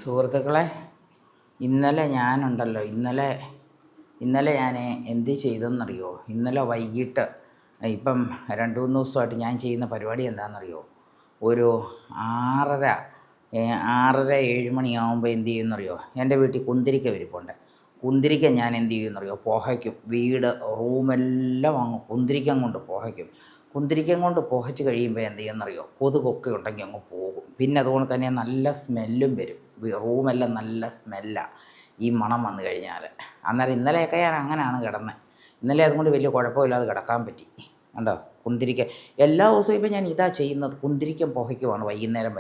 സുഹൃത്തുക്കളെ, ഇന്നലെ ഞാൻ എന്ത് ചെയ്തെന്നറിയോ? ഇന്നലെ വൈകിട്ട് ഇപ്പം 2-3 ദിവസമായിട്ട് ഞാൻ ചെയ്യുന്ന പരിപാടി എന്താണെന്നറിയോ? ഒരു 6:30 6:30-7 മണിയാകുമ്പോൾ എന്ത് ചെയ്യുമെന്നറിയോ? എൻ്റെ വീട്ടിൽ കുന്തിരിക്ക ഇരിപ്പുണ്ട്. കുന്തിരിക്ക ഞാൻ എന്ത് ചെയ്യുമെന്നറിയോ? പുകയ്ക്കും. വീട് റൂമെല്ലാം അങ്ങ് കുന്തിരിക്കം കൊണ്ട് പുകയ്ക്കും. കുന്തിരിക്കം കൊണ്ട് പുകച്ച് കഴിയുമ്പോൾ എന്ത് ചെയ്യുമെന്നറിയോ? കൊതുകൊക്കെ ഉണ്ടെങ്കിൽ അങ്ങ് പോകും. പിന്നെ അതുകൊണ്ട് തന്നെ നല്ല സ്മെല്ലും വരും. റൂമെല്ലാം നല്ല സ്മെല്ലാണ് ഈ മണം വന്നു കഴിഞ്ഞാൽ. അന്നേരം ഇന്നലെയൊക്കെ ഞാൻ അങ്ങനെയാണ് കിടന്നത്. ഇന്നലെ അതുകൊണ്ട് വലിയ കുഴപ്പമില്ലാതെ കിടക്കാൻ പറ്റി. കണ്ടോ? കുന്തിരിക്ക എല്ലാ ദിവസവും ഇപ്പം ഞാൻ ഇതാ ചെയ്യുന്നത്. കുന്തിരിക്കം പുകയ്ക്കുവാണ് വൈകുന്നേരം.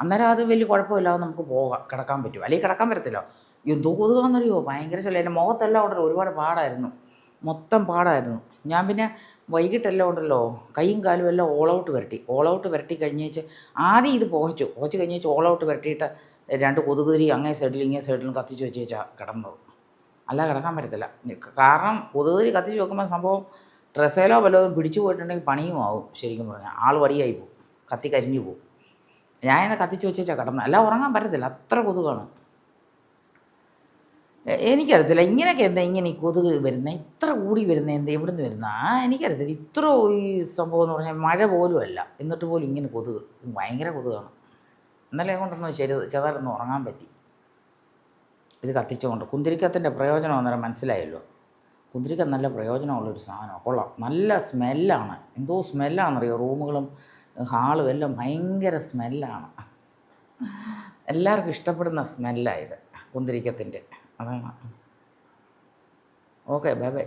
അന്നേരം അത് വലിയ കുഴപ്പമില്ലാതെ നമുക്ക് കിടക്കാൻ പറ്റും. അല്ലെങ്കിൽ കിടക്കാൻ പറ്റത്തില്ല. എന്തോ കൊതുകാണെന്നറിയോ? ഭയങ്കര ശല്യം. എൻ്റെ മുഖത്തെല്ലാം ഉണ്ടല്ലോ ഒരുപാട് പാടായിരുന്നു. മൊത്തം പാടായിരുന്നു. ഞാൻ പിന്നെ വൈകിട്ടെല്ലാം ഉണ്ടല്ലോ കൈയും കാലും എല്ലാം ഓൾ ഔട്ട് പുരട്ടി കഴിഞ്ഞേച്ച് ആദ്യം ഇത് പുകച്ച് കഴിഞ്ഞേച്ച് ഓൾ ഔട്ട് പുരട്ടിയിട്ട് 2 കൊതുകുതിരി അങ്ങേ സൈഡിലും ഇങ്ങേ സൈഡിലും കത്തിച്ച് വെച്ചേച്ചാ കിടന്നത്. അല്ലാതെ കിടക്കാൻ പറ്റത്തില്ല. കാരണം കൊതുകുതിരി കത്തിച്ച് വെക്കുമ്പോൾ സംഭവം ഡ്രസ്സേലോ വല്ലതും പിടിച്ചു പോയിട്ടുണ്ടെങ്കിൽ പണിയും ആവും. ശരിക്കും പറഞ്ഞാൽ ആൾ വടിയായി പോകും, കത്തി കരിഞ്ഞു പോകും. ഞാൻ ഇന്ന് കത്തിച്ച് വെച്ചേച്ചാ കിടന്നത്. അല്ല ഉറങ്ങാൻ പറ്റത്തില്ല, അത്ര കൊതുകാണ്. എനിക്കറിയത്തില്ല ഇങ്ങനെയൊക്കെ എന്താ ഇങ്ങനെ ഈ കൊതുക് വരുന്നത്, ഇത്ര കൂടി വരുന്നത് എന്താ, എവിടെ നിന്ന് വരുന്ന എനിക്കറിയത്തില്ല. ഇത്ര ഈ സംഭവം എന്ന് പറഞ്ഞാൽ മഴ പോലും അല്ല, എന്നിട്ട് പോലും ഇങ്ങനെ കൊതുക്, ഭയങ്കര കൊതുകാണ്. ഇന്നലെ കൊണ്ടൊന്നും ചെറുതായിട്ടൊന്നും ഉറങ്ങാൻ പറ്റി ഇത് കത്തിച്ചുകൊണ്ട്. കുന്തിരിക്കത്തിൻ്റെ പ്രയോജനം അന്നേരം മനസ്സിലായല്ലോ. കുന്തിരിക്ക നല്ല പ്രയോജനമുള്ളൊരു സാധനമാണ്, കൊള്ളാം. നല്ല സ്മെല്ലാണ്, എന്തോ സ്മെല്ലാണെന്നറിയോ? റൂമുകളും ഹാളും എല്ലാം ഭയങ്കര സ്മെല്ലാണ്. എല്ലാവർക്കും ഇഷ്ടപ്പെടുന്ന സ്മെല്ലാണ് ഇത് കുന്തിരിക്കത്തിൻ്റെ. അതാണ്. Okay, bye bye.